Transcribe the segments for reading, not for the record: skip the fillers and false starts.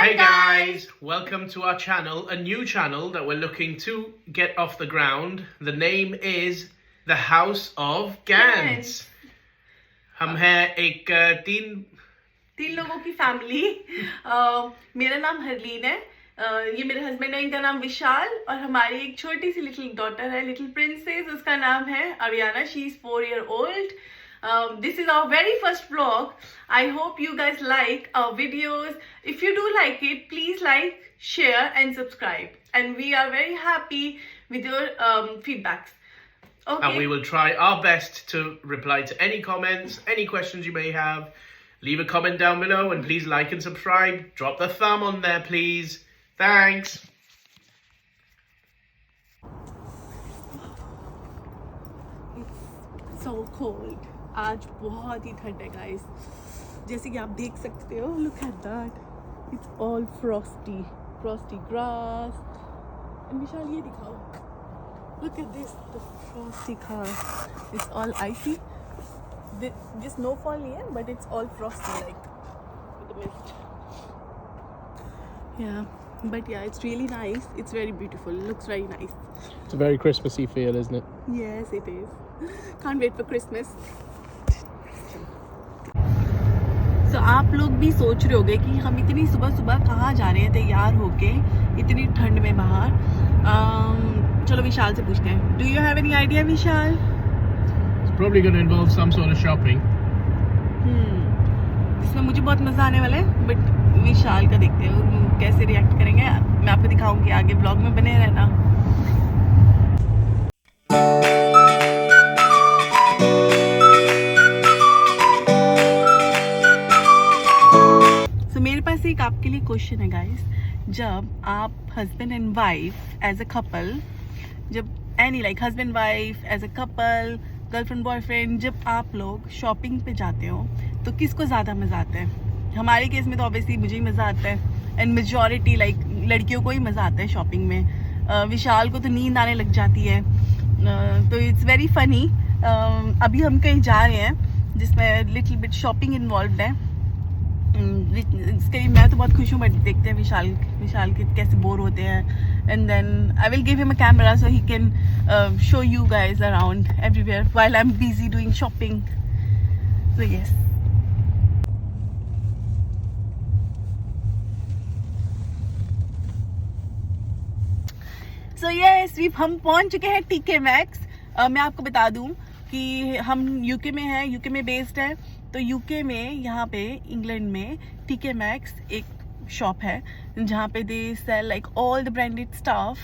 Hey guys, welcome to our channel, a new channel that we're looking to get off the ground. The name is The House of Gans. हम हैं एक तीन लोगों की family. मेरा नाम हरलीन है, ये मेरे हस्बैंड है, इनका नाम विशाल, और हमारी एक छोटी सी लिटिल डॉटर है, लिटिल प्रिंसेस, उसका नाम है Ariana. She is 4 years old. This is our very first vlog. I hope you guys like our videos. If you do like it, please like, share and subscribe. And we are very happy with your feedbacks. Okay. And we will try our best to reply to any comments, any questions you may have. Leave a comment down below and please like and subscribe. Drop the thumb on there, please. Thanks. It's so cold. आज बहुत ही ठंड है guys, जैसे कि आप देख सकते हो. Look at that. It's all frosty grass. And विशाल ये दिखाओ. Look at this, the frosty grass. It's all icy. Just snowfall here, but it's all frosty, like with the mist. Yeah, but yeah, it's really nice. It's very beautiful. Looks very nice. It's a very Christmassy feel, isn't it? Yes, it is. Can't wait for Christmas. So आप लोग भी सोच रहे होंगे कि हम इतनी सुबह सुबह कहाँ जा रहे हैं तैयार होके इतनी ठंड में बाहर. चलो विशाल से पूछते हैं. Do you have any idea, Vishal? It's probably going to involve some sort of shopping. इसमें मुझे बहुत मज़ा आने वाला है, बट विशाल का देखते हो कैसे रिएक्ट करेंगे. मैं आपको दिखाऊंगी आगे, ब्लॉग में बने रहना. मेरे पास एक आपके लिए क्वेश्चन है गाइस. जब आप husband and wife as a couple, जब any like husband wife as a couple, girlfriend boyfriend, जब आप लोग शॉपिंग पे जाते हो तो किसको ज़्यादा मज़ा आता है? हमारे केस में तो ऑब्वियसली मुझे ही मज़ा आता है, एंड मेजॉरिटी लाइक लड़कियों को ही मज़ा आता है शॉपिंग में. विशाल को तो नींद आने लग जाती है. तो इट्स वेरी फनी. अभी हम कहीं जा रहे हैं जिसमें लिटिल बिट शॉपिंग इन्वॉल्व है. इसके लिए मैं तो बहुत खुश हूँ, बट देखते हैं विशाल के कैसे बोर होते हैं. And then I will give him a camera so he can show you guys around everywhere while I am busy doing shopping. So yes, हम पहुंच चुके हैं टीके मैक्स. मैं आपको बता दूं कि हम यूके में हैं, यूके में बेस्ड है. तो यूके में यहाँ पे इंग्लैंड में टीके मैक्स एक शॉप है जहाँ पे they sell like all the branded stuff,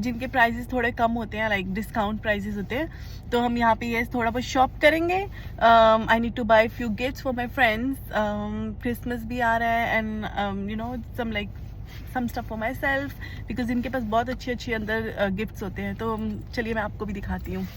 जिनके प्राइसेस थोड़े कम होते हैं, लाइक डिस्काउंट प्राइसेस होते हैं. तो हम यहाँ पे ये थोड़ा बहुत शॉप करेंगे. I need to buy few gifts for my friends. Christmas भी आ रहा है and you know some stuff for myself, because इनके पास बहुत अच्छे अंदर गिफ्ट्स होते हैं. तो चलिए मैं आपको भी दिखाती हूँ.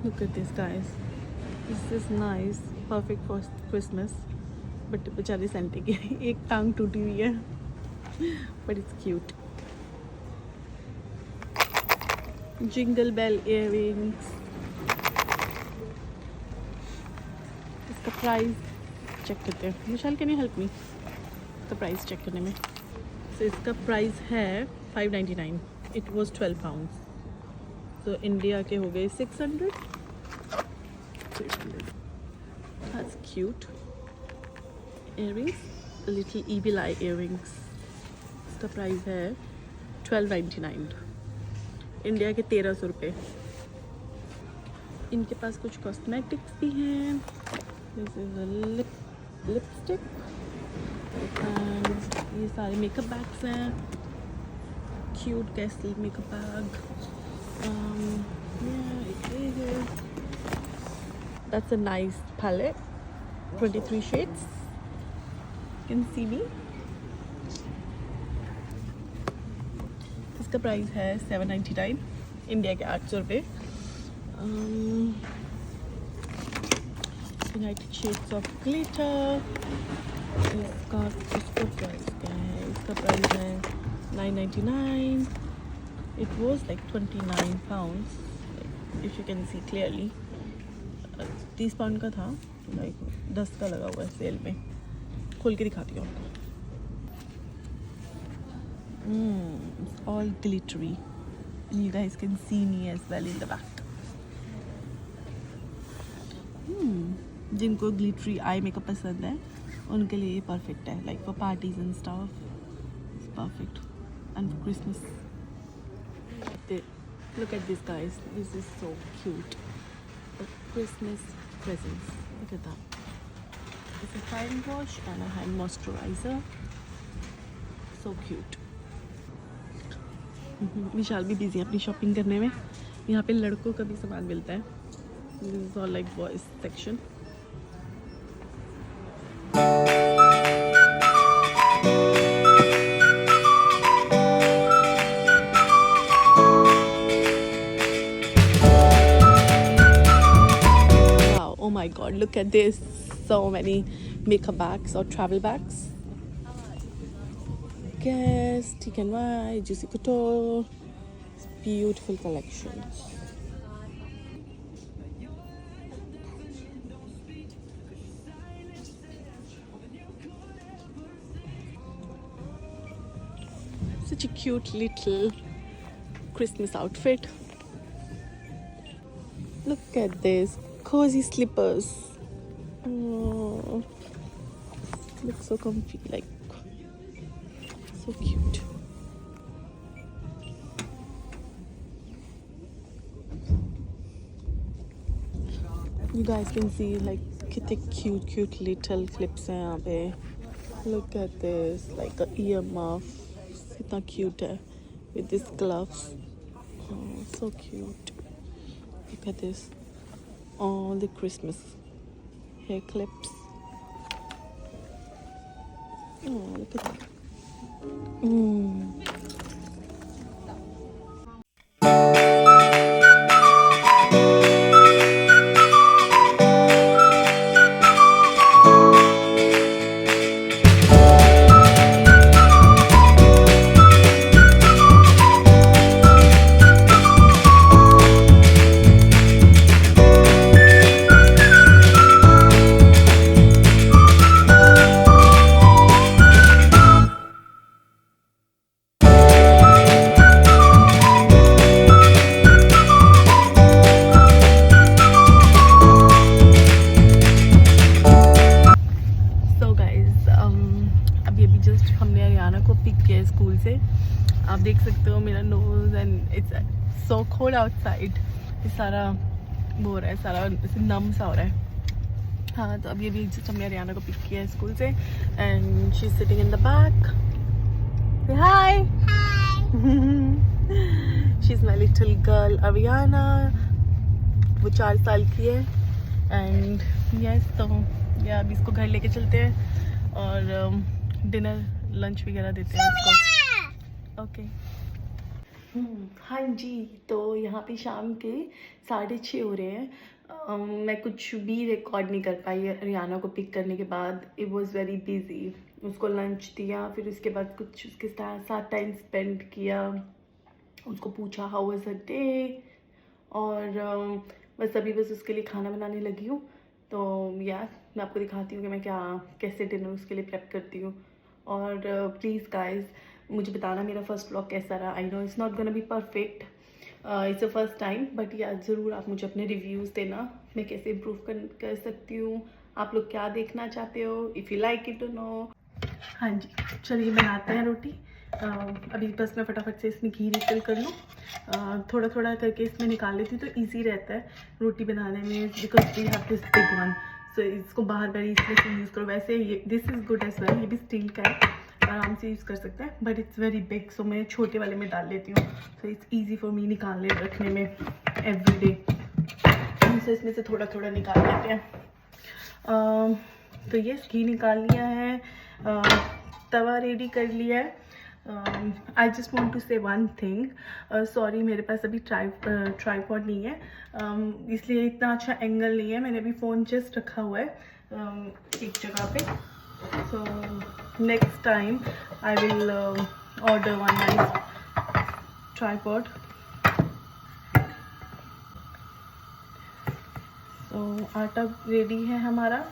Look at this guys, this is nice, perfect for Christmas. But बेचारे सेंटे की एक टांग टूटी हुई है, but it's cute. Jingle bell earrings. इसका प्राइस चेक करते हैं. Vishal can you help me इसका प्राइस चेक करने में? तो इसका प्राइस है 599. It was 12 pounds. तो इंडिया के हो गए 600. That's cute. Earrings, little evil eye earrings. इसका प्राइस है 1299. इंडिया के 1300 रुपये. इनके पास कुछ कॉस्मेटिक्स भी हैं. This is a lip lipstick and ये सारे मेकअप बैग्स हैं. Cute castle makeup bag. Yeah, it is. That's a nice palette. 23 shades. You can see me. इसका प्राइस है 799 इंडिया के 800 रुपये. United shades of glitter. इसका प्राइस क्या है? इसका प्राइस है 999. It was like 29 pounds, like, if you can see clearly. 30 pound का था, like 10 का लगा हुआ है सेल में. खोल के दिखाती हूँ आपको. It's all glittery. And you guys can see me as well in the back. जिनको ग्लिटरी आई मेकअप पसंद है उनके लिए ये परफेक्ट है, like for parties and stuff. It's perfect. And for Christmas. Look at this, guys. This is so cute. The Christmas presents. Look at that. It's a hand wash and a hand moisturizer. So cute. विशाल भी busy है अपनी shopping करने में. यहाँ पे लड़कों का भी सामान मिलता है. This is all like boys section. Wow, oh my god, look at this. So many makeup bags or travel bags. Guess, TNY, Juicy Couture. It's beautiful collections. Such a cute little Christmas outfit. Look at this cozy slippers. Oh, looks so comfy, like so cute. You guys can see like कितने cute little clips हैं यहाँ पे. Look at this, like a earmuff. कितना cute है with these gloves. Oh, so cute. Look at this. All the Christmas hair clips. Oh, look at that. School से. आप देख सकते हो मेरा nose and it's so cold outside. ये सारा वो हो रहा है, सारा नम सा हो रहा है. हाँ, तो अभी अभी जस्ट हमने अरियाना को पिक किया है स्कूल से and she is sitting in the back. Say hi. She is my little girl Ariana. वो 4 साल की है एंड यस. तो या अभी इसको घर लेके चलते हैं और डिनर लंच वगैरह देते हैं इसको. ओके. हाँ जी, तो यहाँ पे शाम के 6:30 हो रहे हैं. मैं कुछ भी रिकॉर्ड नहीं कर पाई रियाना को पिक करने के बाद. It was very busy. उसको लंच दिया, फिर उसके बाद कुछ उसके साथ टाइम स्पेंड किया, उसको पूछा हाउ वाज अ डे, और बस अभी बस उसके लिए खाना बनाने लगी हूँ. तो यार मैं आपको दिखाती हूँ कि मैं कैसे डिनर उसके लिए प्रेप करती हूँ. और प्लीज़ गाइज मुझे बताना मेरा फर्स्ट व्लॉग कैसा रहा. I know it's not gonna be perfect, it's a first time, but यार ज़रूर आप मुझे अपने रिव्यूज़ देना मैं कैसे इम्प्रूव कर सकती हूँ. आप लोग क्या देखना चाहते हो, if you like it to know. हाँ जी, चलिए बनाते हैं रोटी. अभी बस मैं फटाफट से इसमें घी रिफिल कर लूँ. थोड़ा थोड़ा करके इसमें निकाल लेती हूँ तो ईजी रहता है रोटी बनाने में, because we have this big one. So इसको बार बार इसमें से यूज़ करो। वैसे ये this is good as well, ये भी स्टील का है, आराम से यूज़ कर सकते हैं, बट इट्स वेरी बिग, सो मैं छोटे वाले में डाल लेती हूँ। So it's easy for me निकालने रखने में एवरी डे। तो इसमें से थोड़ा थोड़ा निकाल लेते हैं। तो ये घी निकाल लिया है, तवा रेडी कर लिया है। आई जस्ट वॉन्ट टू से वन थिंग, सॉरी मेरे पास अभी ट्राईपॉड नहीं है, इसलिए इतना अच्छा एंगल नहीं है। मैंने अभी फ़ोन जस्ट रखा हुआ है एक जगह पे। So next time I will order one nice tripod. तो आटा रेडी है हमारा,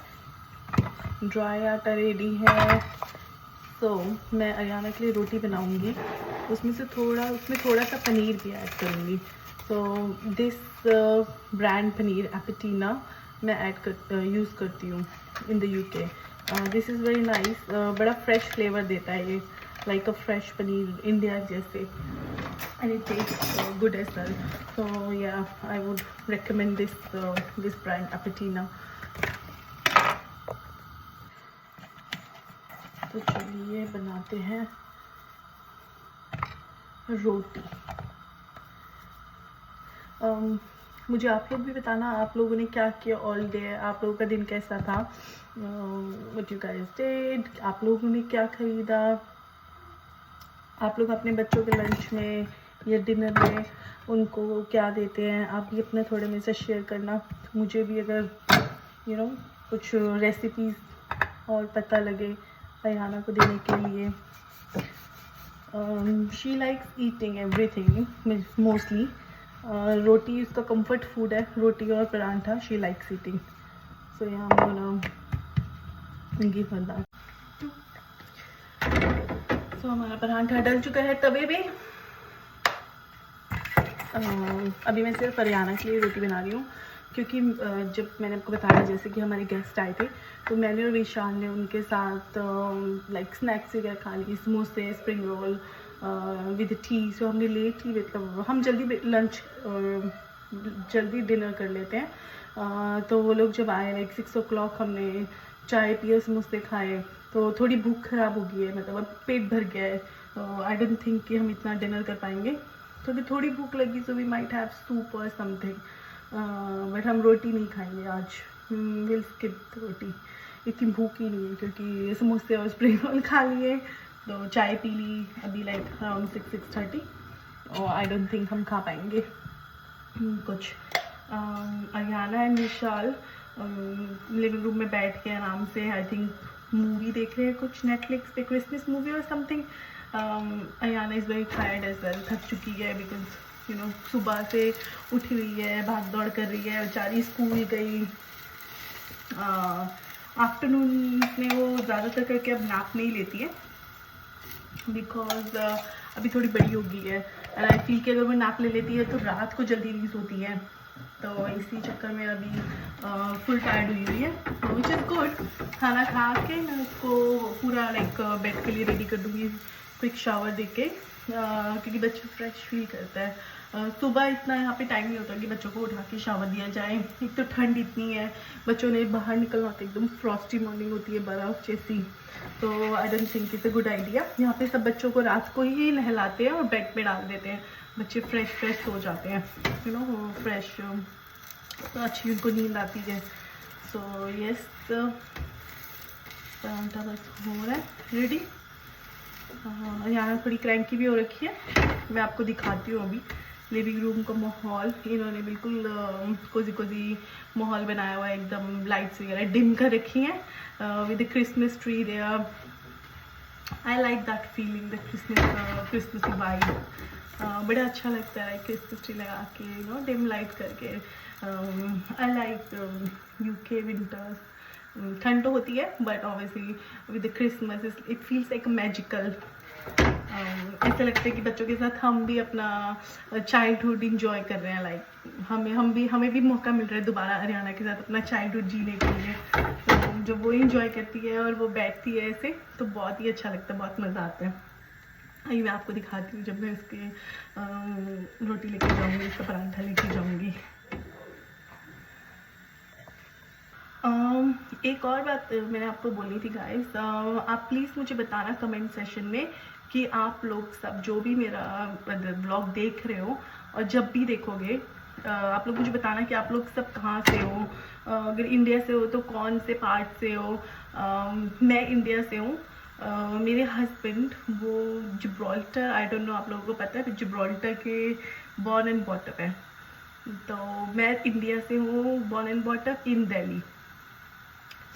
ड्राई आटा रेडी है। तो मैं अरियाना के लिए रोटी बनाऊंगी, उसमें थोड़ा सा पनीर भी ऐड करूंगी। तो दिस ब्रांड पनीर एपेटिना मैं यूज़ करती हूँ in the UK. This is very nice, बड़ा फ्रेश फ्लेवर देता है ये, like a fresh paneer India जैसे, and it taste good as well. So yeah I would recommend this brand Apetina. तो चलिए बनाते हैं रोटी। मुझे आप लोग भी बताना आप लोगों ने क्या किया ऑल डे, आप लोगों का दिन कैसा था, व्हाट यू गाइस डिड, आप लोगों ने क्या खरीदा, आप लोग अपने बच्चों के लंच में या डिनर में उनको क्या देते हैं, आप भी अपने थोड़े में से शेयर करना। मुझे भी अगर कुछ रेसिपीज़ और पता लगे अरियाना को देने के लिए। She likes eating everything mostly. रोटी उसका कंफर्ट फूड है, रोटी और परांठा शी लाइक्स ईटिंग। सो यहाँ गिव हर दैट। सो हमारा परांठा डल चुका है तवे पे। अभी मैं सिर्फ अरियाना के लिए रोटी बना रही हूँ, क्योंकि जब मैंने आपको बताया जैसे कि हमारे गेस्ट आए थे, तो मैंने और विशाल ने उनके साथ लाइक स्नैक्स वगैरह खा ली, समोसे, स्प्रिंग रोल विद टी। सो हमने लेट ही, मतलब हम जल्दी डिनर कर लेते हैं। तो वो लोग जब आए लाइक 6 o'clock, हमने चाय पिए, समोसे खाए, तो थोड़ी भूख ख़राब हो गई है, मतलब अब पेट भर गया है। तो आई डोंट थिंक कि हम इतना डिनर कर पाएंगे, तो अभी थोड़ी भूख लगी, so we might have soup और समथिंग, बट हम रोटी नहीं खाएंगे आज, विल स्किप रोटी। इतनी भूख ही नहीं है, क्योंकि समोसे और स्प्रिंग रोल खा लिए, तो चाय पी ली अभी लाइक अराउंड 6-6:30, और आई डोंट थिंक हम खा पाएंगे कुछ। Ariana and Vishal living room में बैठ के आराम से आई थिंक मूवी देख रहे हैं, कुछ नेटफ्लिक्स पे, क्रिसमस मूवी और something. Ariana is very tired as well, थक चुकी है, बिकॉज सुबह से उठी हुई है, भाग दौड़ कर रही है, बेचारी स्कूल गई। आफ्टरनून में वो ज़्यादातर करके अब नैप नहीं लेती है, बिकॉज अभी थोड़ी बड़ी हो गई है, एंड आई फील कि अगर वो नैप ले लेती है तो रात को जल्दी नींद होती है, तो इसी चक्कर में अभी फुल टायर्ड हुई है, विच इज़ गुड। खाना खा के मैं उसको पूरा लाइक बेड के लिए रेडी कर दूँगी, क्विक शावर दे के, क्योंकि बच्चा फ्रेश फील करता है। सुबह इतना यहाँ पे टाइम नहीं होता कि बच्चों को उठा के शावर दिया जाए, एक तो ठंड इतनी है, बच्चों ने बाहर निकलना तो एकदम फ्रॉस्टी मॉर्निंग होती है, बर्फ़ जैसी, तो I don't think it's a good idea. यहाँ पे सब बच्चों को रात को ही नहलाते हैं और बेड पे डाल देते हैं, बच्चे फ्रेश सो जाते हैं, फ्रेश, तो अच्छी उनको नींद आती है। सो यस, परांठा बस हो रहा है रेडी। यहाँ थोड़ी क्रैंकी भी हो रखी है, मैं आपको दिखाती हूँ अभी लिविंग रूम का माहौल। इन्होंने बिल्कुल कोजी माहौल बनाया हुआ है, एकदम लाइट्स वगैरह डिम कर रखी हैं, with Christmas tree there. I like that feeling, the Christmas vibe, बड़ा अच्छा लगता है क्रिसमस ट्री लगा के, डिम लाइट करके। आई लाइक यूके विंटर्स, ठंड तो होती है, but obviously with the Christmas it feels like magical. ऐसा लगता है कि बच्चों के साथ हम भी अपना चाइल्डहुड इंजॉय कर रहे हैं, लाइक हमें भी मौका मिल रहा है दोबारा अरियाना के साथ अपना चाइल्डहुड जीने के लिए। तो जब वो इंजॉय करती है और वो बैठती है ऐसे, तो बहुत ही अच्छा लगता है, बहुत मज़ा आता है। अभी मैं आपको दिखाती हूँ जब मैं उसके रोटी लेके जाऊँगी, उसका परांठा लेके जाऊँगी। एक और बात मैंने आपको बोली थी गाइस, आप प्लीज़ मुझे बताना कमेंट सेशन में कि आप लोग सब जो भी मेरा ब्लॉग देख रहे हो और जब भी देखोगे, आप लोग मुझे बताना कि आप लोग सब कहाँ से हो। अगर इंडिया से हो तो कौन से पार्ट से हो। मैं इंडिया से हूँ। मेरे हस्बैंड वो जिब्राल्टर, आई डोंट नो आप लोगों को पता है, जिब्राल्टर के बॉर्न एंड बॉटअप है। तो मैं इंडिया से हूँ, born and brought up in Delhi.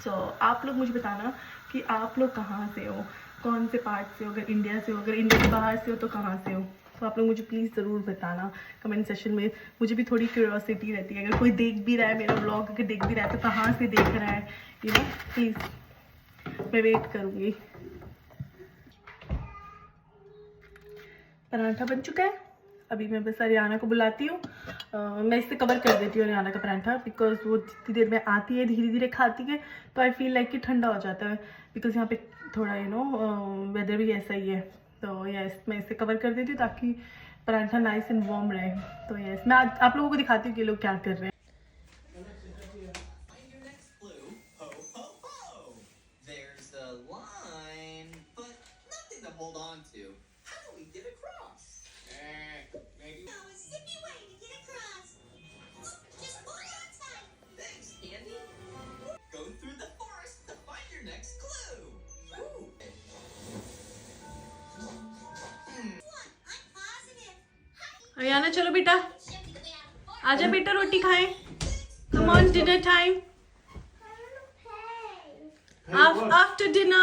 So आप लोग मुझे बताना कि आप लोग कहाँ से हो, कौन से पार्ट से हो। अगर इंडिया से हो, अगर इंडिया के बाहर से हो तो कहाँ से हो। तो आप लोग मुझे प्लीज़ ज़रूर बताना कमेंट सेशन में। मुझे भी थोड़ी क्यूरियोसिटी रहती है, अगर कोई देख भी रहा है मेरा ब्लॉग, अगर देख भी रहा है तो कहाँ से देख रहा है, यू नो। प्लीज़ मैं वेट करूँगी। पराठा बन चुका है। अभी मैं बस अरियाना को बुलाती हूँ। मैं इससे कवर कर देती हूँ अरियाना का पराठा, बिकॉज वो जितनी देर में आती है धीरे धीरे खाती है तो आई फील लाइक कि ठंडा हो जाता है, बिकॉज यहाँ पे थोड़ा यू नो वेदर भी ऐसा ही है। तो यस, मैं इससे कवर कर देती हूँ ताकि पराठा नाइस एंड वार्म रहे। तो यस, मैं आज आप लोगों को दिखाती हूँ कि लोग क्या कर रहे हैं। अरियाना चलो बेटा, आजा बेटा, रोटी खाएं। Come on, dinner time. After dinner